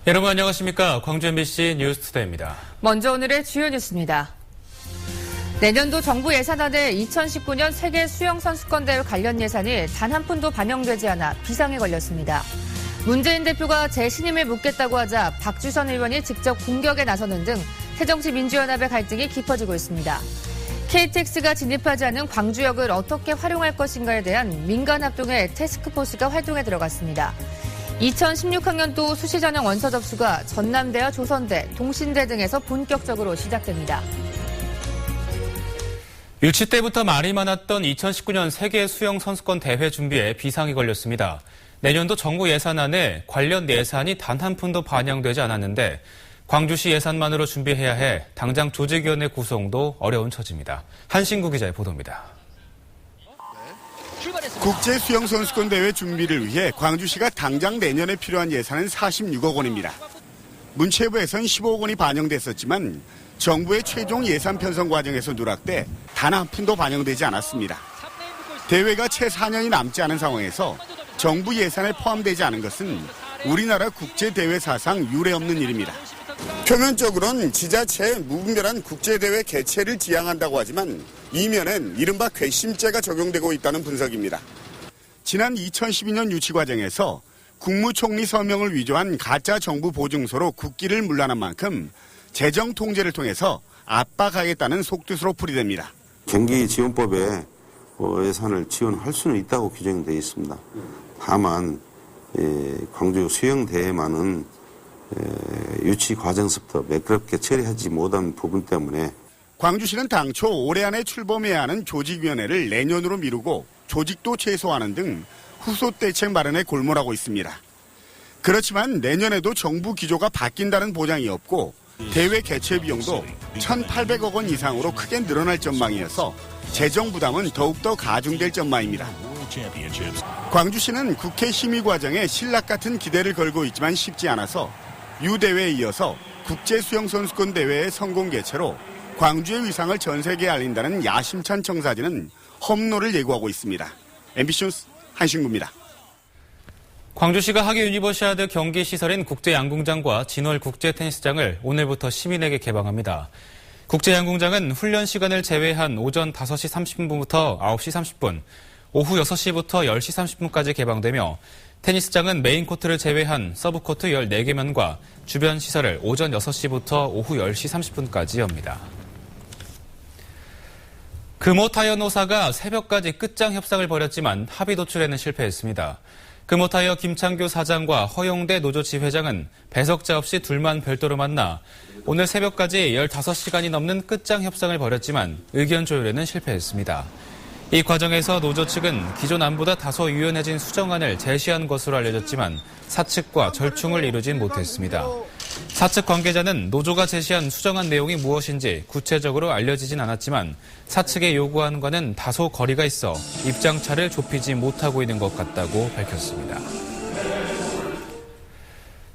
여러분 안녕하십니까? 광주 MBC 뉴스투데이입니다. 먼저 오늘의 주요 뉴스입니다. 내년도 정부 예산안에 2019년 세계 수영선수권대회 관련 예산이 단 한 푼도 반영되지 않아 비상에 걸렸습니다. 문재인 대표가 재신임을 묻겠다고 하자 박주선 의원이 직접 공격에 나서는 등 새정치민주연합의 갈등이 깊어지고 있습니다. KTX가 진입하지 않은 광주역을 어떻게 활용할 것인가에 대한 민간합동의 태스크포스가 활동에 들어갔습니다. 2016학년도 수시전형 원서 접수가 전남대와 조선대, 동신대 등에서 본격적으로 시작됩니다. 유치 때부터 말이 많았던 2019년 세계 수영 선수권 대회 준비에 비상이 걸렸습니다. 내년도 정부 예산안에 관련 예산이 단 한 푼도 반영되지 않았는데 광주시 예산만으로 준비해야 해 당장 조직위원회 구성도 어려운 처지입니다. 한신구 기자의 보도입니다. 국제 수영 선수권 대회 준비를 위해 광주시가 당장 내년에 필요한 예산은 46억 원입니다. 문체부에선 15억 원이 반영됐었지만 정부의 최종 예산 편성 과정에서 누락돼 단 한 푼도 반영되지 않았습니다. 대회가 채 4년이 남지 않은 상황에서 정부 예산에 포함되지 않은 것은 우리나라 국제대회 사상 유례없는 일입니다. 표면적으로는 지자체의 무분별한 국제대회 개최를 지향한다고 하지만 이면엔 이른바 괘씸죄가 적용되고 있다는 분석입니다. 지난 2012년 유치 과정에서 국무총리 서명을 위조한 가짜 정부 보증서로 국기를 문란한 만큼 재정 통제를 통해서 압박하겠다는 속뜻으로 풀이됩니다. 경기지원법에 예산을 지원할 수는 있다고 규정되어 있습니다. 다만 광주 수영대회만은 유치 과정서부터 매끄럽게 처리하지 못한 부분 때문에 광주시는 당초 올해 안에 출범해야 하는 조직위원회를 내년으로 미루고 조직도 최소화하는 등 후속 대책 마련에 골몰하고 있습니다. 그렇지만 내년에도 정부 기조가 바뀐다는 보장이 없고 대회 개최 비용도 1,800억 원 이상으로 크게 늘어날 전망이어서 재정 부담은 더욱더 가중될 전망입니다. 광주시는 국회 심의 과정에 신락 같은 기대를 걸고 있지만 쉽지 않아서 유대회에 이어서 국제수영선수권 대회의 성공 개최로 광주의 위상을 전 세계에 알린다는 야심찬 청사진은 험로를 예고하고 있습니다. MBC 뉴스 한신구입니다. 광주시가 하계 유니버시아드 경기 시설인 국제양궁장과 진월 국제테니스장을 오늘부터 시민에게 개방합니다. 국제양궁장은 훈련 시간을 제외한 오전 5시 30분부터 9시 30분, 오후 6시부터 10시 30분까지 개방되며 테니스장은 메인 코트를 제외한 서브 코트 14개 면과 주변 시설을 오전 6시부터 오후 10시 30분까지 엽니다. 금호타이어 노사가 새벽까지 끝장 협상을 벌였지만 합의 도출에는 실패했습니다. 금호타이어 김창규 사장과 허용대 노조치 회장은 배석자 없이 둘만 별도로 만나 오늘 새벽까지 15시간이 넘는 끝장 협상을 벌였지만 의견 조율에는 실패했습니다. 이 과정에서 노조 측은 기존 안보다 다소 유연해진 수정안을 제시한 것으로 알려졌지만 사측과 절충을 이루진 못했습니다. 사측 관계자는 노조가 제시한 수정안 내용이 무엇인지 구체적으로 알려지진 않았지만 사측의 요구안과는 다소 거리가 있어 입장차를 좁히지 못하고 있는 것 같다고 밝혔습니다.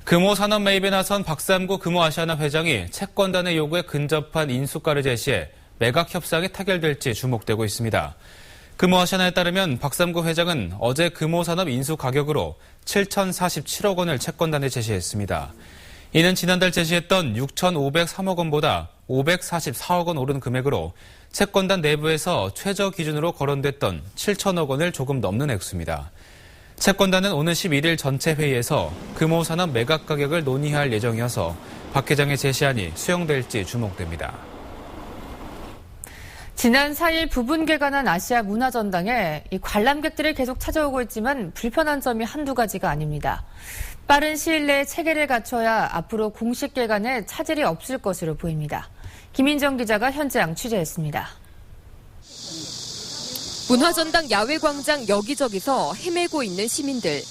금호 산업 매입에 나선 박삼구 금호아시아나 회장이 채권단의 요구에 근접한 인수가를 제시해 매각 협상이 타결될지 주목되고 있습니다. 금호아시아나에 따르면 박삼구 회장은 어제 금호산업 인수 가격으로 7,047억 원을 채권단에 제시했습니다. 이는 지난달 제시했던 6,503억 원보다 544억 원 오른 금액으로 채권단 내부에서 최저 기준으로 거론됐던 7천억 원을 조금 넘는 액수입니다. 채권단은 오는 11일 전체 회의에서 금호산업 매각 가격을 논의할 예정이어서 박 회장의 제시안이 수용될지 주목됩니다. 지난 4일 부분 개관한 아시아 문화전당에 관람객들이 계속 찾아오고 있지만 불편한 점이 한두 가지가 아닙니다. 빠른 시일 내에 체계를 갖춰야 앞으로 공식 개관에 차질이 없을 것으로 보입니다. 김인정 기자가 현장 취재했습니다. 문화전당 야외광장 여기저기서 헤매고 있는 시민들.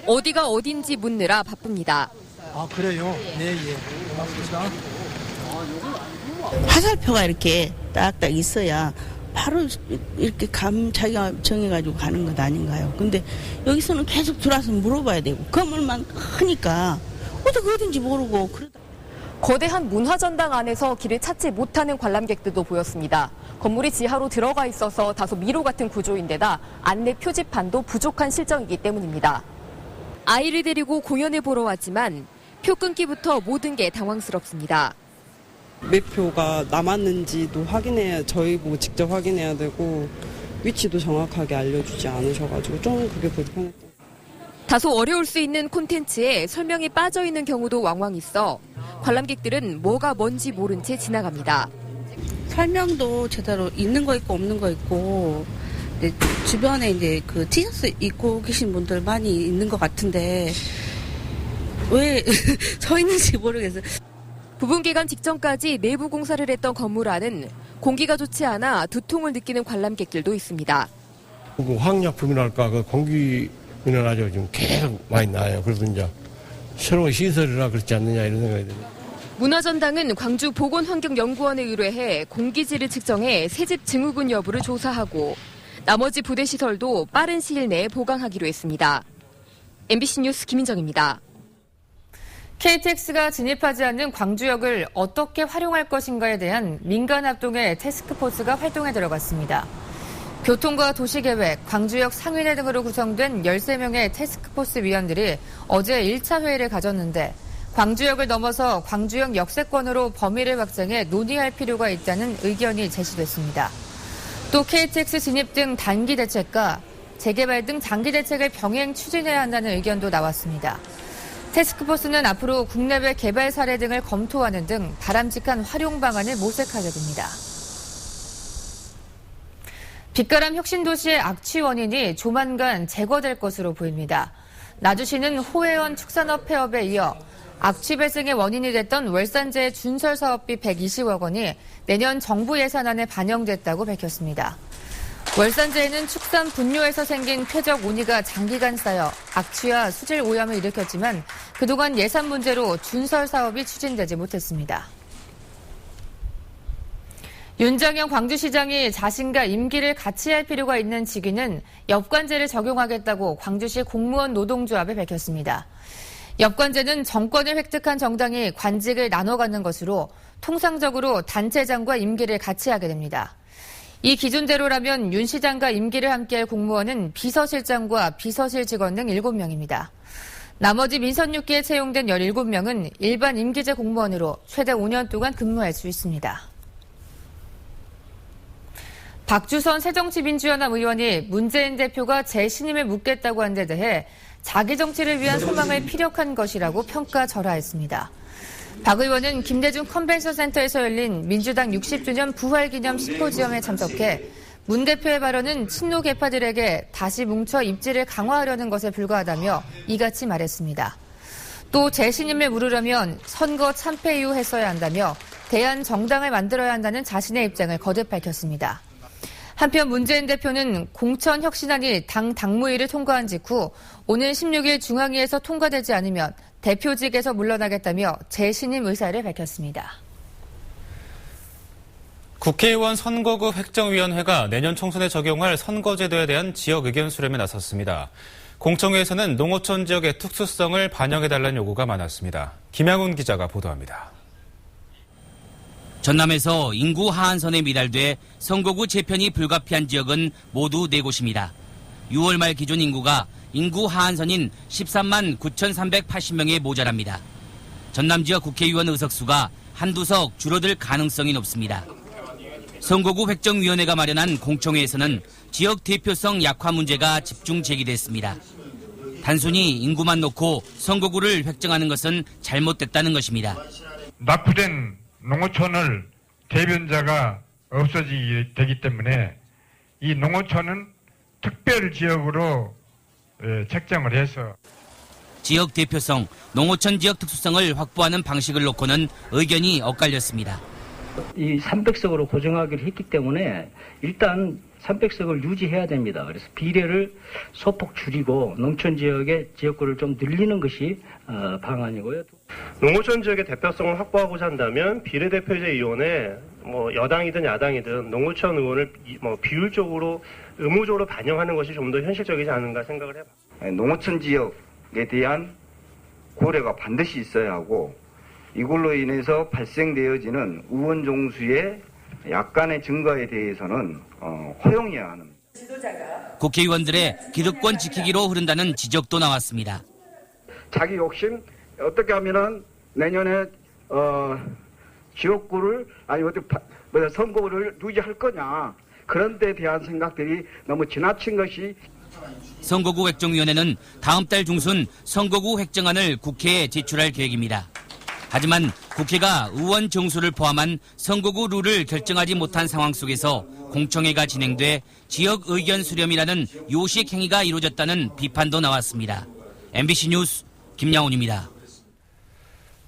어디가 어딘지 묻느라 바쁩니다. 아, 그래요? 네, 예. 고맙습니다. 화살표가 이렇게 딱딱 있어야 바로 이렇게 자기가 정해가지고 가는 것 아닌가요? 근데 여기서는 계속 들어와서 물어봐야 되고 건물만 크니까 어떻게 어딘지 모르고 그러다. 거대한 문화전당 안에서 길을 찾지 못하는 관람객들도 보였습니다. 건물이 지하로 들어가 있어서 다소 미로 같은 구조인데다 안내 표지판도 부족한 실정이기 때문입니다. 아이를 데리고 공연을 보러 왔지만 표 끊기부터 모든 게 당황스럽습니다. 몇 표가 남았는지도 확인해야, 저희 보고 직접 확인해야 되고 위치도 정확하게 알려주지 않으셔가지고 좀 그게 불편했던. 다소 어려울 수 있는 콘텐츠에 설명이 빠져있는 경우도 왕왕 있어 관람객들은 뭐가 뭔지 모른 채 지나갑니다. 설명도 제대로 있는 거 있고 없는 거 있고, 주변에 이제 그 티셔츠 입고 계신 분들 많이 있는 것 같은데 왜 서 있는지 모르겠어요. 부분 개관 직전까지 내부 공사를 했던 건물 안은 공기가 좋지 않아 두통을 느끼는 관람객들도 있습니다. 그 화학약품이랄까 그 공기는 아주 좀 계속 많이 나요. 그래서 이제 새로운 시설이라 그렇지 않느냐 이런 생각이 듭니다. 문화전당은 광주 보건환경연구원에 의뢰해 공기질을 측정해 새집 증후군 여부를 조사하고 나머지 부대 시설도 빠른 시일 내에 보강하기로 했습니다. MBC 뉴스 김인정입니다. KTX가 진입하지 않는 광주역을 어떻게 활용할 것인가에 대한 민간합동의 태스크포스가 활동에 들어갔습니다. 교통과 도시계획, 광주역 상위대 등으로 구성된 13명의 태스크포스 위원들이 어제 1차 회의를 가졌는데 광주역을 넘어서 광주역 역세권으로 범위를 확장해 논의할 필요가 있다는 의견이 제시됐습니다. 또 KTX 진입 등 단기 대책과 재개발 등 장기 대책을 병행 추진해야 한다는 의견도 나왔습니다. 태스크포스는 앞으로 국내외 개발 사례 등을 검토하는 등 바람직한 활용 방안을 모색하게 됩니다. 빛가람 혁신도시의 악취 원인이 조만간 제거될 것으로 보입니다. 나주시는 호혜원 축산업 폐업에 이어 악취 발생의 원인이 됐던 월산재 준설 사업비 120억 원이 내년 정부 예산안에 반영됐다고 밝혔습니다. 월산재에는 축산 분뇨에서 생긴 쾌적 온이가 장기간 쌓여 악취와 수질 오염을 일으켰지만 그동안 예산 문제로 준설 사업이 추진되지 못했습니다. 윤장현 광주시장이 자신과 임기를 같이 할 필요가 있는 직위는 엽관제를 적용하겠다고 광주시 공무원 노동조합에 밝혔습니다. 엽관제는 정권을 획득한 정당이 관직을 나눠 갖는 것으로 통상적으로 단체장과 임기를 같이 하게 됩니다. 이 기준대로라면 윤 시장과 임기를 함께할 공무원은 비서실장과 비서실 직원 등 7명입니다. 나머지 민선 6기에 채용된 17명은 일반 임기제 공무원으로 최대 5년 동안 근무할 수 있습니다. 박주선 새정치민주연합 의원이 문재인 대표가 재신임을 묻겠다고 한 데 대해 자기 정치를 위한 소망을 피력한 것이라고 평가절하했습니다. 박 의원은 김대중 컨벤션 센터에서 열린 민주당 60주년 부활기념 심포지엄에 참석해 문 대표의 발언은 친노 계파들에게 다시 뭉쳐 입지를 강화하려는 것에 불과하다며 이같이 말했습니다. 또 재신임을 물으려면 선거 참패 이후 했어야 한다며 대안 정당을 만들어야 한다는 자신의 입장을 거듭 밝혔습니다. 한편 문재인 대표는 공천 혁신안이 당 당무위를 통과한 직후 오늘 16일 중앙위에서 통과되지 않으면 대표직에서 물러나겠다며 재신임 의사를 밝혔습니다. 국회의원 선거구 획정위원회가 내년 총선에 적용할 선거제도에 대한 지역 의견 수렴에 나섰습니다. 공청회에서는 농어촌 지역의 특수성을 반영해달라는 요구가 많았습니다. 김양훈 기자가 보도합니다. 전남에서 인구 하한선에 미달돼 선거구 재편이 불가피한 지역은 모두 4곳입니다. 6월 말 기준 인구가 인구 하한선인 13만 9,380명에 모자랍니다. 전남 지역 국회의원 의석수가 한두 석 줄어들 가능성이 높습니다. 선거구 획정위원회가 마련한 공청회에서는 지역 대표성 약화 문제가 집중 제기됐습니다. 단순히 인구만 놓고 선거구를 획정하는 것은 잘못됐다는 것입니다. 낙후된 농어촌을 대변자가 없어지게 되기 때문에 이 농어촌은 특별 지역으로 책정을 해서 지역 대표성, 농어촌 지역 특수성을 확보하는 방식을 놓고는 의견이 엇갈렸습니다. 이 300석으로 고정하기로 했기 때문에 일단 300석을 유지해야 됩니다. 그래서 비례를 소폭 줄이고 농촌 지역의 지역구를 좀 늘리는 것이 방안이고요. 농어촌 지역의 대표성을 확보하고자 한다면 비례대표제 이원에 여당이든 야당이든 농어촌 의원을 비율적으로 의무적으로 반영하는 것이 좀 더 현실적이지 않은가 생각을 해요. 농어촌 지역에 대한 고려가 반드시 있어야 하고 이걸로 인해서 발생되어지는 의원 종수의 약간의 증가에 대해서는 허용해야 하는. 국회의원들의 기득권 지키기로 흐른다는 지적도 나왔습니다. 자기 욕심, 어떻게 하면은 내년에 지역구를 아니 선거를 유지할 거냐 그런 데 대한 생각들이 너무 지나친 것이. 선거구 획정위원회는 다음 달 중순 선거구 획정안을 국회에 제출할 계획입니다. 하지만 국회가 의원 정수를 포함한 선거구 룰을 결정하지 못한 상황 속에서 공청회가 진행돼 지역 의견 수렴이라는 요식 행위가 이루어졌다는 비판도 나왔습니다. MBC 뉴스 김양훈입니다.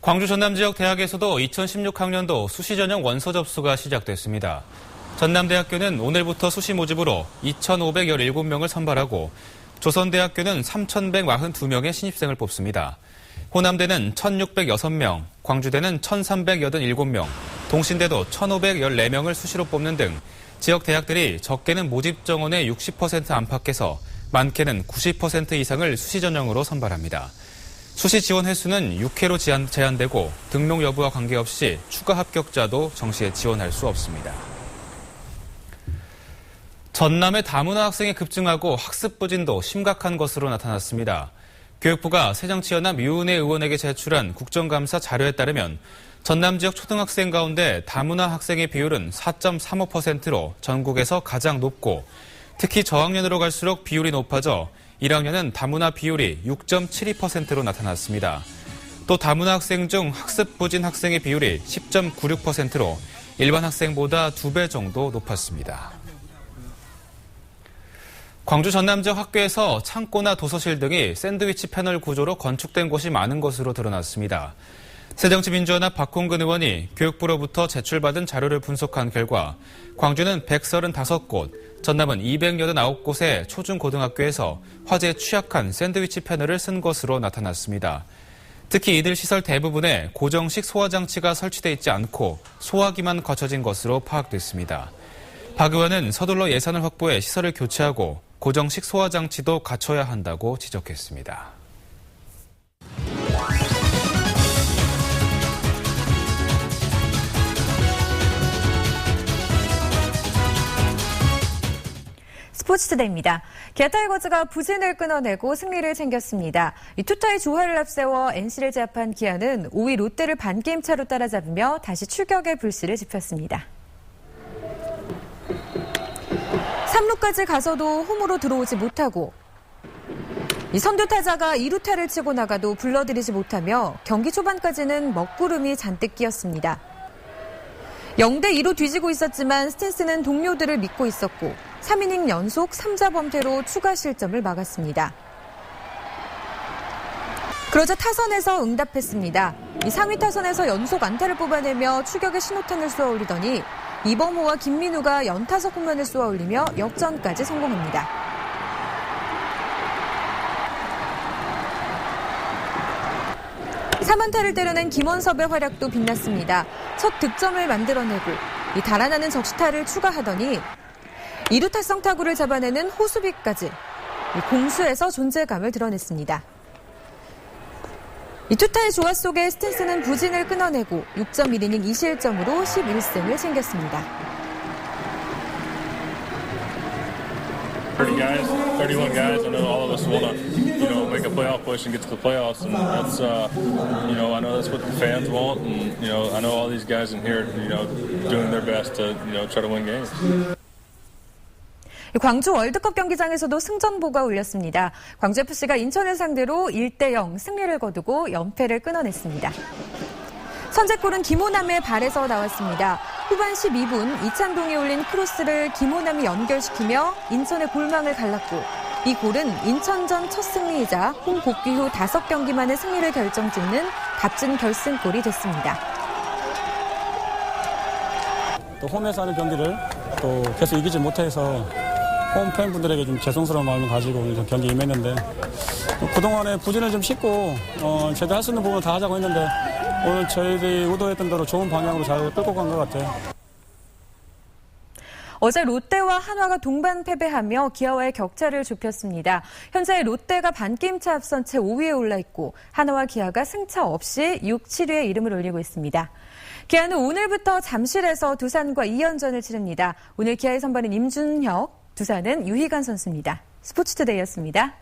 광주 전남 지역 대학에서도 2016학년도 수시 전형 원서 접수가 시작됐습니다. 전남대학교는 오늘부터 수시 모집으로 2,517명을 선발하고 조선대학교는 3,142명의 신입생을 뽑습니다. 호남대는 1,606명, 광주대는 1,387명, 동신대도 1,514명을 수시로 뽑는 등 지역 대학들이 적게는 모집 정원의 60% 안팎에서 많게는 90% 이상을 수시 전형으로 선발합니다. 수시 지원 횟수는 6회로 제한되고 등록 여부와 관계없이 추가 합격자도 정시에 지원할 수 없습니다. 전남의 다문화 학생이 급증하고 학습 부진도 심각한 것으로 나타났습니다. 교육부가 새정치연합 유은혜 의원에게 제출한 국정감사 자료에 따르면 전남 지역 초등학생 가운데 다문화 학생의 비율은 4.35%로 전국에서 가장 높고 특히 저학년으로 갈수록 비율이 높아져 1학년은 다문화 비율이 6.72%로 나타났습니다. 또 다문화 학생 중 학습 부진 학생의 비율이 10.96%로 일반 학생보다 2배 정도 높았습니다. 광주 전남 지역 학교에서 창고나 도서실 등이 샌드위치 패널 구조로 건축된 곳이 많은 것으로 드러났습니다. 새정치민주연합 박홍근 의원이 교육부로부터 제출받은 자료를 분석한 결과 광주는 135곳, 전남은 289곳의 초중고등학교에서 화재에 취약한 샌드위치 패널을 쓴 것으로 나타났습니다. 특히 이들 시설 대부분에 고정식 소화장치가 설치돼 있지 않고 소화기만 거쳐진 것으로 파악됐습니다. 박 의원은 서둘러 예산을 확보해 시설을 교체하고 고정식 소화장치도 갖춰야 한다고 지적했습니다. 스포츠투데이입니다. 기아 타이거즈가 부진을 끊어내고 승리를 챙겼습니다. 이 투타의 조화를 앞세워 NC를 제압한 기아는 5위 롯데를 반게임 차로 따라잡으며 다시 추격의 불씨를 지폈습니다. 3루까지 가서도 홈으로 들어오지 못하고 이 선두 타자가 2루타를 치고 나가도 불러들이지 못하며 경기 초반까지는 먹구름이 잔뜩 끼었습니다. 0대2로 뒤지고 있었지만 스탠스는 동료들을 믿고 있었고 3이닝 연속 3자 범퇴로 추가 실점을 막았습니다. 그러자 타선에서 응답했습니다. 이 3위 타선에서 연속 안타를 뽑아내며 추격의 신호탄을 쏘아올리더니 이범호와 김민우가 연타석 홈런을 쏘아올리며 역전까지 성공합니다. 삼안타를 때려낸 김원섭의 활약도 빛났습니다. 첫 득점을 만들어내고 이 달아나는 적시타를 추가하더니 2루 탈성 타구를 잡아내는 호수비까지 공수에서 존재감을 드러냈습니다. 이 투타의 조화 속에 스탠스는 부진을 끊어내고 6.1이닝 2실점으로 11승을 챙겼습니다. 31 guys. I know all of us want to, make a playoff push and get to the playoffs, and that's, I know that's what the fans want, and I know all these guys in here, doing their best to, try to win games. 광주 월드컵 경기장에서도 승전보가 울렸습니다. 광주FC가 인천을 상대로 1대0 승리를 거두고 연패를 끊어냈습니다. 선제골은 김호남의 발에서 나왔습니다. 후반 12분 이찬동이 올린 크로스를 김호남이 연결시키며 인천의 골망을 갈랐고 이 골은 인천전 첫 승리이자 홈 복귀 후 5경기 만의 승리를 결정짓는 값진 결승골이 됐습니다. 또 홈에서 하는 경기를 또 계속 이기지 못해서 홈 팬분들에게 좀 죄송스러운 마음을 가지고 경기에 임했는데 그동안에 부진을 좀 씻고 제가 할 수 있는 부분을 다 하자고 했는데 오늘 저희들이 의도했던 대로 좋은 방향으로 잘 끌고 간 것 같아요. 어제 롯데와 한화가 동반 패배하며 기아와의 격차를 좁혔습니다. 현재 롯데가 반게임차 앞선 채 5위에 올라있고 한화와 기아가 승차 없이 6, 7위에 이름을 올리고 있습니다. 기아는 오늘부터 잠실에서 두산과 2연전을 치릅니다. 오늘 기아의 선발은 임준혁, 두산은 유희관 선수입니다. 스포츠투데이였습니다.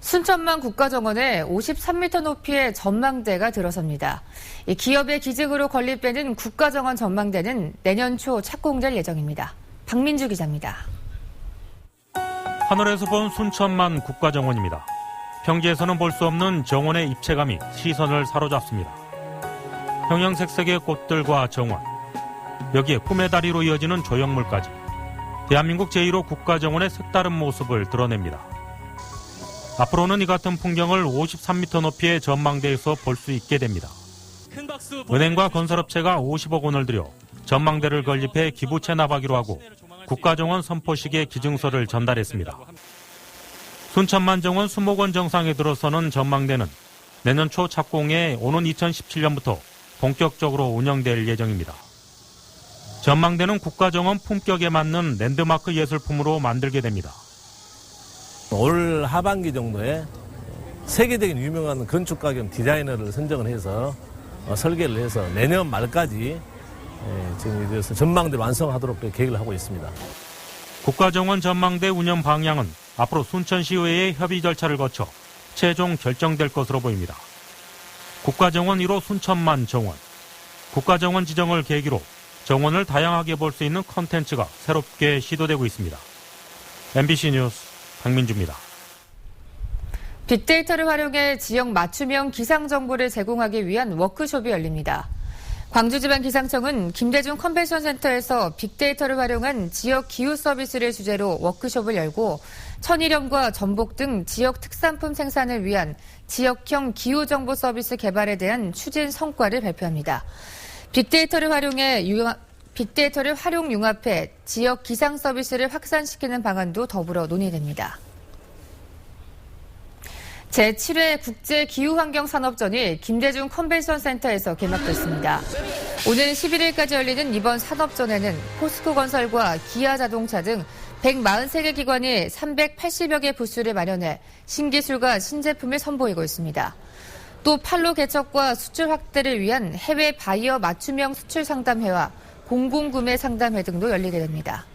순천만 국가정원에 53m 높이의 전망대가 들어섭니다. 이 기업의 기증으로 건립되는 국가정원 전망대는 내년 초 착공될 예정입니다. 박민주 기자입니다. 하늘에서 본 순천만 국가정원입니다. 평지에서는 볼 수 없는 정원의 입체감이 시선을 사로잡습니다. 형형색색의 꽃들과 정원, 여기에 꿈의 다리로 이어지는 조형물까지 대한민국 제1호 국가정원의 색다른 모습을 드러냅니다. 앞으로는 이 같은 풍경을 53m 높이의 전망대에서 볼 수 있게 됩니다. 은행과 건설업체가 50억 원을 들여 전망대를 건립해 기부 체납하기로 하고 국가정원 선포식에 기증서를 전달했습니다. 순천만 정원 수목원 정상에 들어서는 전망대는 내년 초 착공해 오는 2017년부터 본격적으로 운영될 예정입니다. 전망대는 국가정원 품격에 맞는 랜드마크 예술품으로 만들게 됩니다. 올 하반기 정도에 세계적인 유명한 건축가 겸 디자이너를 선정을 해서 설계를 해서 내년 말까지 지금 전망대를 완성하도록 계획을 하고 있습니다. 국가정원 전망대 운영 방향은 앞으로 순천시의회의 협의 절차를 거쳐 최종 결정될 것으로 보입니다. 국가정원 1호 순천만 정원, 국가정원 지정을 계기로 정원을 다양하게 볼 수 있는 콘텐츠가 새롭게 시도되고 있습니다. MBC 뉴스 박민주입니다. 빅데이터를 활용해 지역 맞춤형 기상 정보를 제공하기 위한 워크숍이 열립니다. 광주지방기상청은 김대중 컨벤션센터에서 빅데이터를 활용한 지역 기후 서비스를 주제로 워크숍을 열고 천일염과 전복 등 지역 특산품 생산을 위한 지역형 기후정보 서비스 개발에 대한 추진 성과를 발표합니다. 빅데이터를 활용 융합해 지역 기상 서비스를 확산시키는 방안도 더불어 논의됩니다. 제7회 국제기후환경산업전이 김대중 컨벤션센터에서 개막됐습니다. 오는 11일까지 열리는 이번 산업전에는 포스코건설과 기아자동차 등 143개 기관이 380여 개 부스를 마련해 신기술과 신제품을 선보이고 있습니다. 또 판로 개척과 수출 확대를 위한 해외 바이어 맞춤형 수출 상담회와 공공구매 상담회 등도 열리게 됩니다.